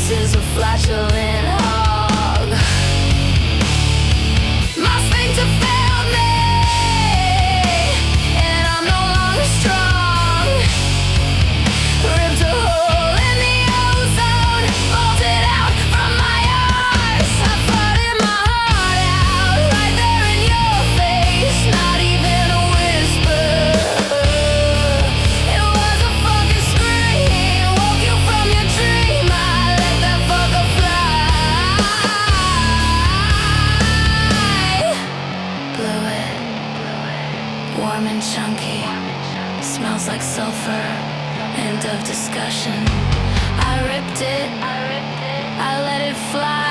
This is a flatulent hog. My sphincter failed me, and I'm no longer strong. Ripped a hole in the ozone, bolted out from my arms. I flooded my heart out, right there in your face. Not even a whisper. It was a fucking scream. Woke you from your dream. I let that fucker fly. Blew it, warm and chunky. Smells like sulfur. End of discussion. I ripped it, I let it fly.